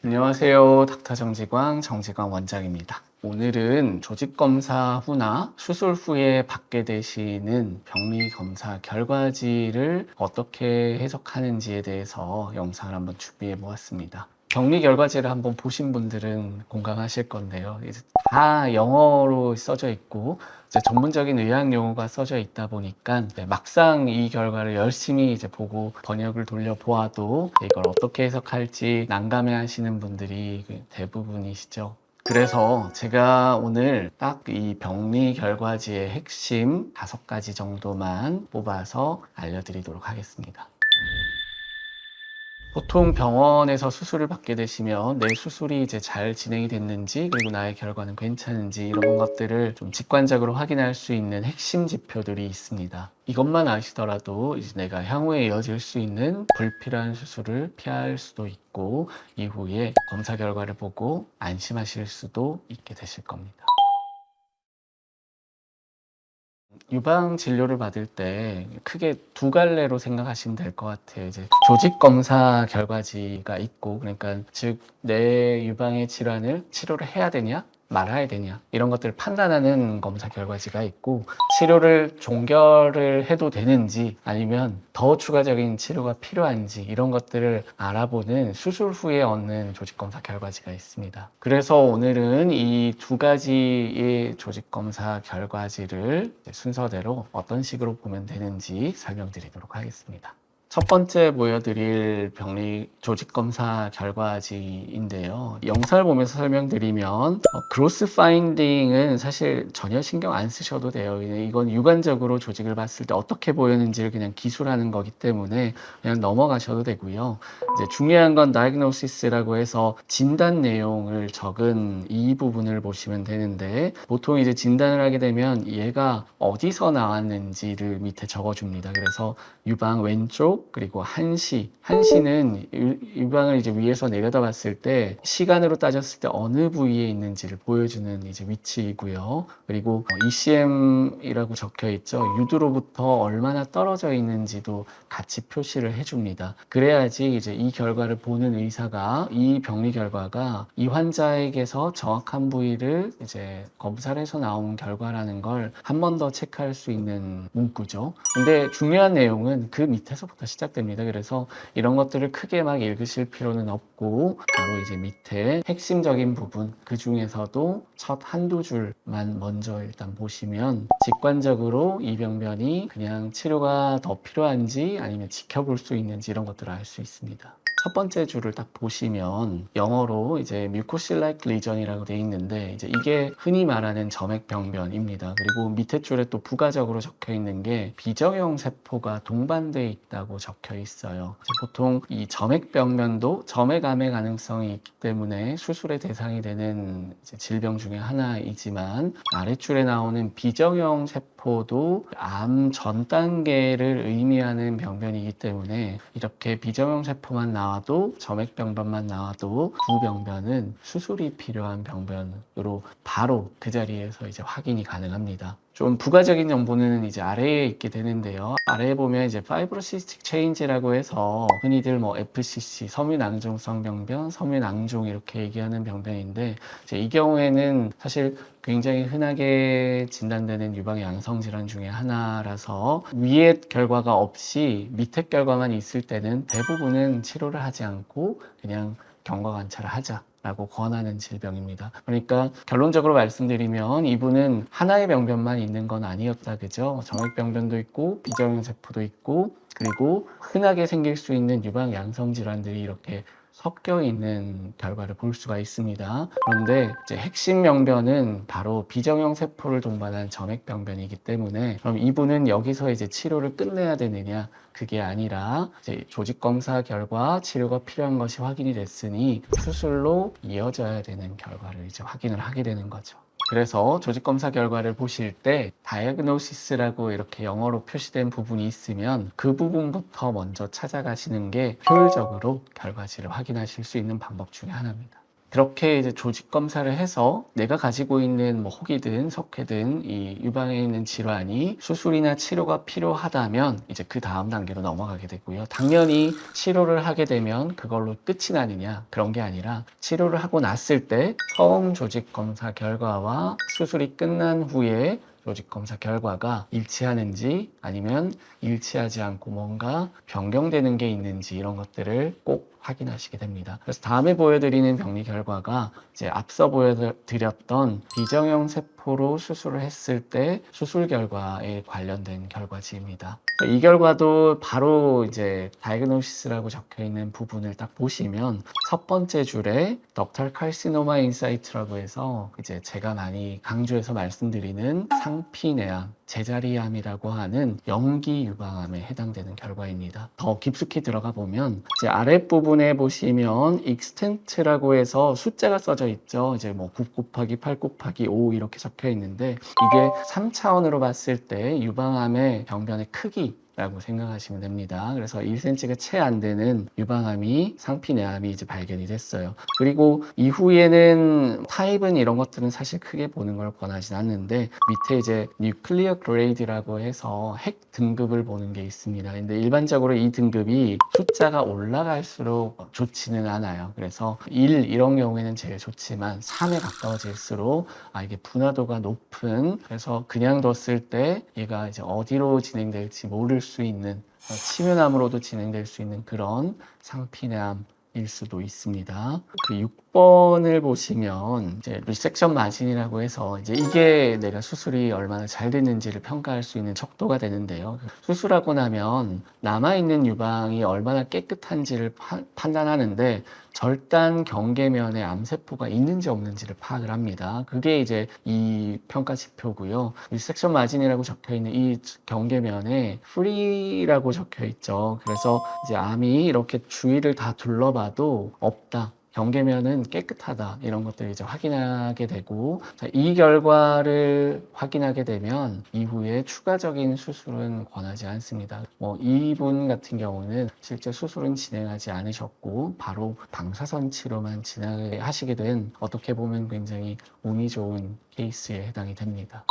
안녕하세요. 닥터 정지광 원장입니다. 오늘은 조직검사 후나 수술 후에 받게 되시는 병리검사 결과지를 어떻게 해석하는지에 대해서 영상을 한번 준비해 보았습니다. 병리 결과지를 한번 보신 분들은 공감하실 건데요. 이제 다 영어로 써져 있고 이제 전문적인 의학 용어가 써져 있다 보니까 막상 이 결과를 열심히 이제 보고 번역을 돌려 보아도 이걸 어떻게 해석할지 난감해 하시는 분들이 대부분이시죠. 그래서 제가 오늘 딱 이 병리 결과지의 핵심 5가지 정도만 뽑아서 알려드리도록 하겠습니다. 보통 병원에서 수술을 받게 되시면 내 수술이 이제 잘 진행이 됐는지, 그리고 나의 결과는 괜찮은지 이런 것들을 좀 직관적으로 확인할 수 있는 핵심 지표들이 있습니다. 이것만 아시더라도 이제 내가 향후에 이어질 수 있는 불필요한 수술을 피할 수도 있고, 이후에 검사 결과를 보고 안심하실 수도 있게 되실 겁니다. 유방 진료를 받을 때 크게 2갈래로 생각하시면 될 것 같아요. 이제 조직 검사 결과지가 있고, 그러니까 즉 내 유방의 질환을 치료를 해야 되냐 말아야 되냐 이런 것들을 판단하는 검사 결과지가 있고, 치료를 종결을 해도 되는지 아니면 더 추가적인 치료가 필요한지 이런 것들을 알아보는 수술 후에 얻는 조직 검사 결과지가 있습니다. 그래서 오늘은 이 2가지의 조직 검사 결과지를 순서대로 어떤 식으로 보면 되는지 설명드리도록 하겠습니다. 첫 번째 보여드릴 병리 조직검사 결과지인데요. 영상을 보면서 설명드리면 그로스 파인딩은 사실 전혀 신경 안 쓰셔도 돼요. 이건 육안적으로 조직을 봤을 때 어떻게 보이는지를 그냥 기술하는 거기 때문에 그냥 넘어가셔도 되고요. 이제 중요한 건 diagnosis라고 해서 진단 내용을 적은 이 부분을 보시면 되는데, 보통 이제 진단을 하게 되면 얘가 어디서 나왔는지를 밑에 적어줍니다. 그래서 유방 왼쪽, 그리고 한시는 유방을 이제 위에서 내려다 봤을 때 시간으로 따졌을 때 어느 부위에 있는지를 보여주는 이제 위치이고요. 그리고 ECM이라고 적혀 있죠. 유두로부터 얼마나 떨어져 있는지도 같이 표시를 해줍니다. 그래야지 이제 이 결과를 보는 의사가 이 병리 결과가 이 환자에게서 정확한 부위를 이제 검사를 해서 나온 결과라는 걸 한 번 더 체크할 수 있는 문구죠. 근데 중요한 내용은 그 밑에서부터 시작됩니다. 그래서 이런 것들을 크게 막 읽으실 필요는 없고, 바로 이제 밑에 핵심적인 부분, 그 중에서도 첫 한두 줄만 먼저 일단 보시면 직관적으로 이 병변이 그냥 치료가 더 필요한지 아니면 지켜볼 수 있는지 이런 것들을 알 수 있습니다. 첫 번째 줄을 딱 보시면 영어로 이제 mucocellular lesion이라고 되어 있는데, 이제 이게 흔히 말하는 점액병변입니다. 그리고 밑에 줄에 또 부가적으로 적혀 있는 게 비정형 세포가 동반되어 있다고 적혀 있어요. 보통 이 점액병변도 점액암의 가능성이 있기 때문에 수술의 대상이 되는 이제 질병 중에 하나이지만, 아래줄에 나오는 비정형 세포도 암 전 단계를 의미하는 병변이기 때문에 이렇게 비정형 세포만 나와도, 점액병변만 나와도 두 병변은 수술이 필요한 병변으로 바로 그 자리에서 이제 확인이 가능합니다. 좀 부가적인 정보는 이제 아래에 있게 되는데요. 아래에 보면 이제 파이브로시스틱 체인지라고 해서 흔히들 뭐 FCC, 섬유낭종성 병변, 섬유낭종 이렇게 얘기하는 병변인데, 이제 이 경우에는 사실 굉장히 흔하게 진단되는 유방 양성 질환 중에 하나라서 위의 결과가 없이 밑에 결과만 있을 때는 대부분은 치료를 하지 않고 그냥 경과 관찰을 하자라고 권하는 질병입니다. 그러니까 결론적으로 말씀드리면 이분은 하나의 병변만 있는 건 아니었다, 그죠? 점액병변도 있고 비정형 세포도 있고, 그리고 흔하게 생길 수 있는 유방 양성 질환들이 이렇게 섞여 있는 결과를 볼 수가 있습니다. 그런데 이제 핵심 병변은 바로 비정형 세포를 동반한 점액병변이기 때문에, 그럼 이분은 여기서 이제 치료를 끝내야 되느냐? 그게 아니라 이제 조직 검사 결과 치료가 필요한 것이 확인이 됐으니 수술로 이어져야 되는 결과를 이제 확인을 하게 되는 거죠. 그래서 조직 검사 결과를 보실 때 diagnosis라고 이렇게 영어로 표시된 부분이 있으면 그 부분부터 먼저 찾아가시는 게 효율적으로 결과지를 확인하실 수 있는 방법 중에 하나입니다. 그렇게 이제 조직 검사를 해서 내가 가지고 있는 뭐 혹이든 석회든 이 유방에 있는 질환이 수술이나 치료가 필요하다면 이제 그 다음 단계로 넘어가게 되고요. 당연히 치료를 하게 되면 그걸로 끝이 나느냐 그런 게 아니라 치료를 하고 났을 때 처음 조직 검사 결과와 수술이 끝난 후에 조직 검사 결과가 일치하는지 아니면 일치하지 않고 뭔가 변경되는 게 있는지 이런 것들을 꼭 확인하시게 됩니다. 그래서 다음에 보여드리는 병리 결과가 이제 앞서 보여드렸던 비정형 세포로 수술을 했을 때 수술 결과에 관련된 결과지입니다. 이 결과도 바로 이제 다이그노시스라고 적혀 있는 부분을 딱 보시면 첫 번째 줄에 덕털 칼시노마 인사이트라고 해서 이제 제가 많이 강조해서 말씀드리는 상피내암, 제자리암이라고 하는 영기 유방암에 해당되는 결과입니다. 더 깊숙이 들어가 보면 이제 아랫부분에 보시면 익스텐트라고 해서 숫자가 써져 있죠. 이제 뭐 9 곱하기 8 곱하기 5 이렇게 적혀 있는데 이게 3차원으로 봤을 때 유방암의 병변의 크기 라고 생각하시면 됩니다. 그래서 1cm가 채 안 되는 유방암이 상피내암이 이제 발견이 됐어요. 그리고 이후에는 타입은 이런 것들은 사실 크게 보는 걸 권하진 않는데 밑에 이제 뉴클리어 그레이드라고 해서 핵 등급을 보는 게 있습니다. 근데 일반적으로 이 등급이 숫자가 올라갈수록 좋지는 않아요. 그래서 1 이런 경우에는 제일 좋지만 3에 가까워질수록 이게 분화도가 높은 그래서 그냥 뒀을 때 얘가 이제 어디로 진행될지 모를 수 있는 치매암으로도 진행될 수 있는 그런 상피내암일 수도 있습니다. 그 6번을 보시면 이제 리섹션 마진이라고 해서 이제 이게 내가 수술이 얼마나 잘 됐는지를 평가할 수 있는 척도가 되는데요. 수술하고 나면 남아있는 유방이 얼마나 깨끗한지를 판단하는데 절단 경계면에 암세포가 있는지 없는지를 파악을 합니다. 그게 이제 이 평가 지표고요. 리섹션 마진이라고 적혀 있는 이 경계면에 free라고 적혀 있죠. 그래서 이제 암이 이렇게 주위를 다 둘러봐도 없다. 경계면은 깨끗하다 이런 것들을 이제 확인하게 되고 이 결과를 확인하게 되면 이후에 추가적인 수술은 권하지 않습니다. 뭐 이분 같은 경우는 실제 수술은 진행하지 않으셨고 바로 방사선 치료만 진행하시게 된 어떻게 보면 굉장히 운이 좋은 케이스에 해당이 됩니다.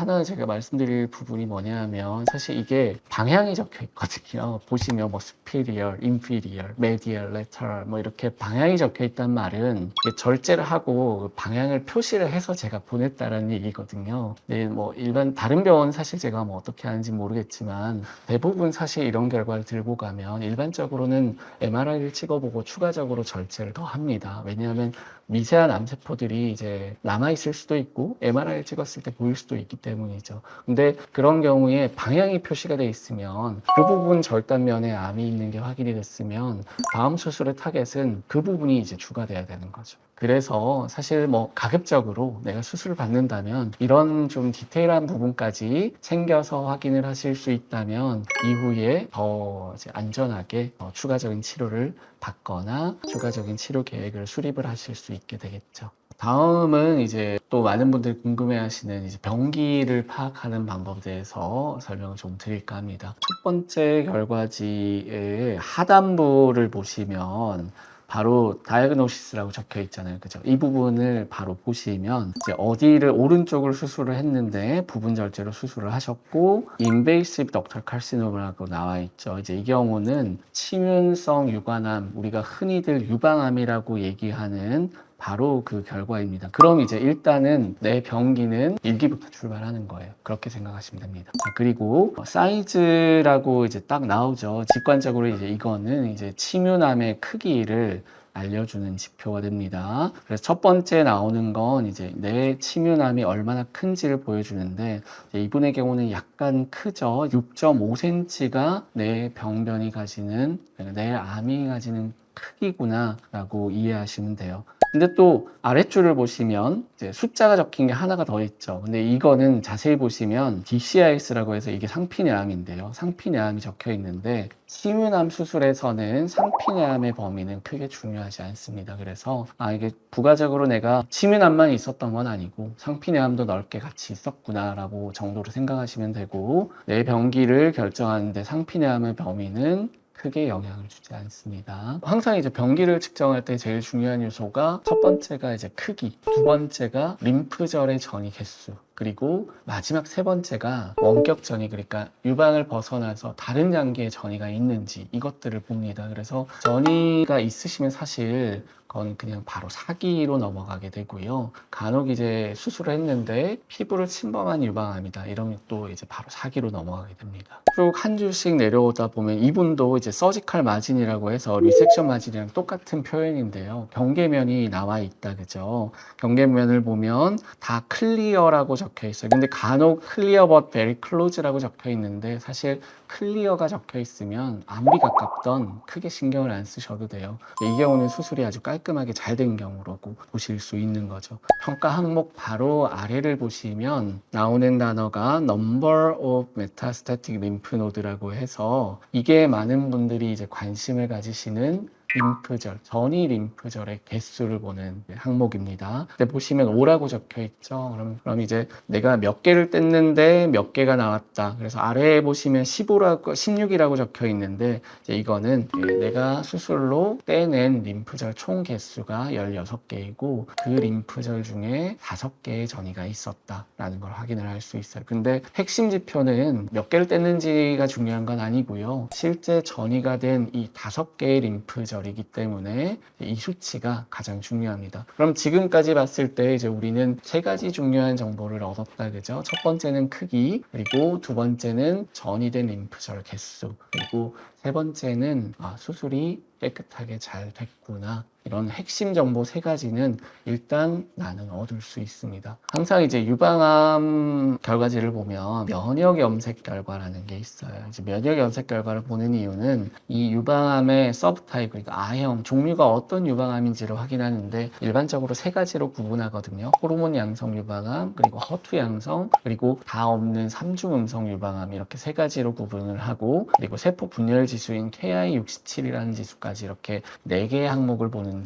하나 제가 말씀드릴 부분이 뭐냐 하면 사실 이게 방향이 적혀 있거든요. 보시면 뭐 superior, inferior, medial, lateral 뭐 이렇게 방향이 적혀 있단 말은 이게 절제를 하고 방향을 표시를 해서 제가 보냈다라는 얘기거든요. 네, 뭐 일반 다른 병원 사실 제가 뭐 어떻게 하는지 모르겠지만 대부분 사실 이런 결과를 들고 가면 일반적으로는 MRI를 찍어보고 추가적으로 절제를 더 합니다. 왜냐하면 미세한 암세포들이 이제 남아있을 수도 있고 MRI를 찍었을 때 보일 수도 있기 때문이죠. 근데 그런 경우에 방향이 표시가 돼 있으면 그 부분 절단면에 암이 있는 게 확인이 됐으면 다음 수술의 타겟은 그 부분이 이제 주가 돼야 되는 거죠. 그래서 사실 뭐 가급적으로 내가 수술을 받는다면 이런 좀 디테일한 부분까지 챙겨서 확인을 하실 수 있다면 이후에 더 이제 안전하게 추가적인 치료를 받거나 추가적인 치료 계획을 수립을 하실 수 있게 되겠죠. 다음은 이제 또 많은 분들이 궁금해하시는 이제 병기를 파악하는 방법에 대해서 설명을 좀 드릴까 합니다. 첫 번째 결과지의 하단부를 보시면 바로 다이그노시스라고 적혀 있잖아요. 그죠? 이 부분을 바로 보시면 이제 어디를 오른쪽을 수술을 했는데 부분 절제로 수술을 하셨고 인베이시브 덕털 칼시노마라고 나와 있죠. 이제 이 경우는 침윤성 유관암, 우리가 흔히들 유방암이라고 얘기하는 바로 그 결과입니다. 그럼 이제 일단은 내 병기는 1기부터 출발하는 거예요. 그렇게 생각하시면 됩니다. 자, 그리고 사이즈라고 이제 딱 나오죠. 직관적으로 이제 이거는 이제 침윤암의 크기를 알려주는 지표가 됩니다. 그래서 첫 번째 나오는 건 이제 내 침윤암이 얼마나 큰지를 보여주는데 이분의 경우는 약간 크죠. 6.5cm가 내 병변이 가지는 내 암이 가지는 크기구나 라고 이해하시면 돼요. 근데 또 아랫줄을 보시면 이제 숫자가 적힌 게 하나가 더 있죠. 근데 이거는 자세히 보시면 DCIS라고 해서 이게 상피내암인데요. 상피내암이 적혀 있는데 침윤암 수술에서는 상피내암의 범위는 크게 중요하지 않습니다. 그래서 이게 부가적으로 내가 침윤암만 있었던 건 아니고 상피내암도 넓게 같이 있었구나 라고 정도로 생각하시면 되고 내 병기를 결정하는데 상피내암의 범위는 크게 영향을 주지 않습니다. 항상 이제 병기를 측정할 때 제일 중요한 요소가 첫 번째가 이제 크기, 두 번째가 림프절의 전이 개수, 그리고 마지막 세 번째가 원격 전이, 그러니까 유방을 벗어나서 다른 장기에 전이가 있는지 이것들을 봅니다. 그래서 전이가 있으시면 사실 그건 그냥 바로 사기로 넘어가게 되고요. 간혹 이제 수술을 했는데 피부를 침범한 유방암이다 이러면 또 이제 바로 사기로 넘어가게 됩니다. 쭉 한 줄씩 내려오다 보면 이분도 이제 서지컬 마진이라고 해서 리섹션 마진이랑 똑같은 표현인데요. 경계면이 나와 있다, 그죠? 경계면을 보면 다 클리어라고 적혀 있어요. 근데 간혹 클리어 but very close라고 적혀 있는데 사실 클리어가 적혀 있으면 아무리 가깝던 크게 신경을 안 쓰셔도 돼요. 이 경우는 수술이 아주 깔끔하게 잘 된 경우라고 보실 수 있는 거죠. 평가 항목 바로 아래를 보시면 나오는 단어가 number of metastatic lymph node라고 해서 이게 많은 분들이 이제 관심을 가지시는 림프절, 전이 림프절의 개수를 보는 항목입니다. 근데 보시면 5라고 적혀 있죠. 그럼 이제 내가 몇 개를 뗐는데 몇 개가 나왔다. 그래서 아래에 보시면 15라고, 16이라고 적혀 있는데 이제 이거는 내가 수술로 떼낸 림프절 총 개수가 16개이고 그 림프절 중에 5개의 전이가 있었다라는 걸 확인을 할 수 있어요. 근데 핵심 지표는 몇 개를 뗐는지가 중요한 건 아니고요. 실제 전이가 된 이 5개의 림프절 이기 때문에 이 수치가 가장 중요합니다. 그럼 지금까지 봤을 때 이제 우리는 세 가지 중요한 정보를 얻었다, 그죠? 첫 번째는 크기, 그리고 두 번째는 전이된 림프절 개수, 그리고 세 번째는 수술이 깨끗하게 잘 됐구나. 이런 핵심 정보 세 가지는 일단 나는 얻을 수 있습니다. 항상 이제 유방암 결과지를 보면 면역 염색 결과라는 게 있어요. 이제 면역 염색 결과를 보는 이유는 이 유방암의 서브타입, 그러니까 A형 종류가 어떤 유방암인지를 확인하는데 일반적으로 세 가지로 구분하거든요. 호르몬 양성 유방암, 그리고 허투 양성, 그리고 다 없는 삼중 음성 유방암, 이렇게 세 가지로 구분을 하고, 그리고 세포 분열 지수인 KI67이라는 지수까지 이렇게 4개의 항목을 보는데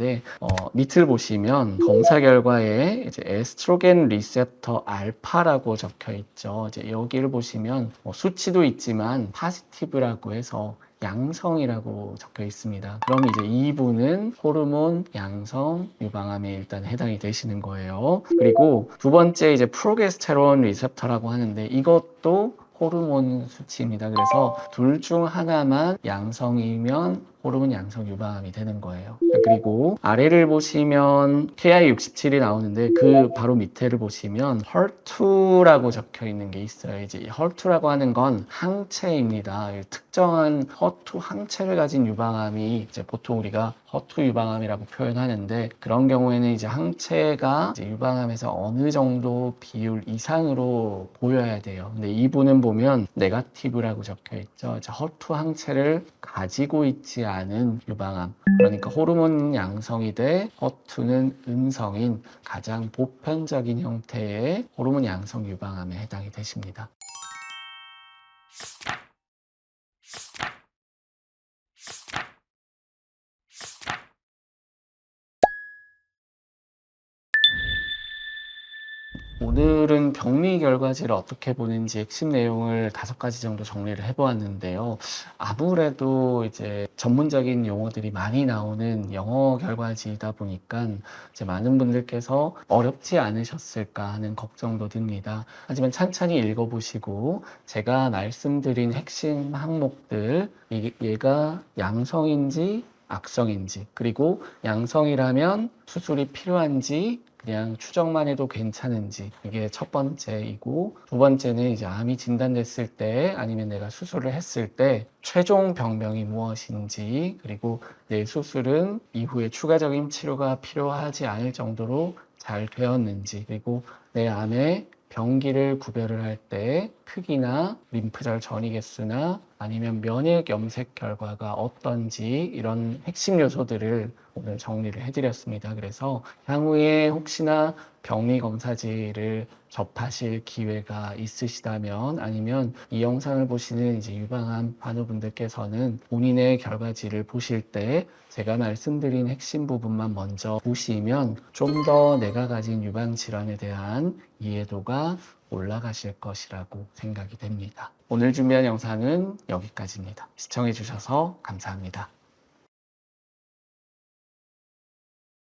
밑을 보시면 검사 결과에 이제 에스트로겐 리셉터 알파라고 적혀 있죠. 이제 여기를 보시면 수치도 있지만 파지티브라고 해서 양성이라고 적혀 있습니다. 그럼 이제 이분은 호르몬 양성 유방암에 일단 해당이 되시는 거예요. 그리고 두 번째 이제 프로게스테론 리셉터라고 하는데 이것도 호르몬 수치입니다. 그래서 둘 중 하나만 양성이면 호르몬 양성 유방암이 되는 거예요. 그리고 아래를 보시면 KI67이 나오는데 그 바로 밑에를 보시면 HER2라고 적혀 있는 게 있어요. 이제 HER2라고 하는 건 항체입니다. 특정한 HER2 항체를 가진 유방암이 이제 보통 우리가 HER2 유방암이라고 표현하는데 그런 경우에는 이제 항체가 이제 유방암에서 어느 정도 비율 이상으로 보여야 돼요. 근데 이분은 보면 네거티브라고 적혀 있죠. HER2 항체를 가지고 있지 않은 유방암, 그러니까 호르몬 양성이 돼 허투는 음성인 가장 보편적인 형태의 호르몬 양성 유방암에 해당이 되십니다. 오늘은 병리 결과지를 어떻게 보는지 핵심 내용을 5가지 정도 정리를 해보았는데요. 아무래도 이제 전문적인 용어들이 많이 나오는 영어 결과지이다 보니까 이제 많은 분들께서 어렵지 않으셨을까 하는 걱정도 듭니다. 하지만 찬찬히 읽어보시고 제가 말씀드린 핵심 항목들, 얘가 양성인지 악성인지, 그리고 양성이라면 수술이 필요한지 그냥 추정만 해도 괜찮은지, 이게 첫 번째이고, 두 번째는 이제 암이 진단됐을 때 아니면 내가 수술을 했을 때 최종 병명이 무엇인지, 그리고 내 수술은 이후에 추가적인 치료가 필요하지 않을 정도로 잘 되었는지, 그리고 내 암의 병기를 구별을 할 때 크기나 림프절 전이 개수나 아니면 면역 염색 결과가 어떤지 이런 핵심 요소들을 오늘 정리를 해드렸습니다. 그래서 향후에 혹시나 병리 검사지를 접하실 기회가 있으시다면 아니면 이 영상을 보시는 이제 유방암 환우분들께서는 본인의 결과지를 보실 때 제가 말씀드린 핵심 부분만 먼저 보시면 좀 더 내가 가진 유방 질환에 대한 이해도가 올라가실 것이라고 생각이 됩니다. 오늘 준비한 영상은 여기까지입니다. 시청해주셔서 감사합니다.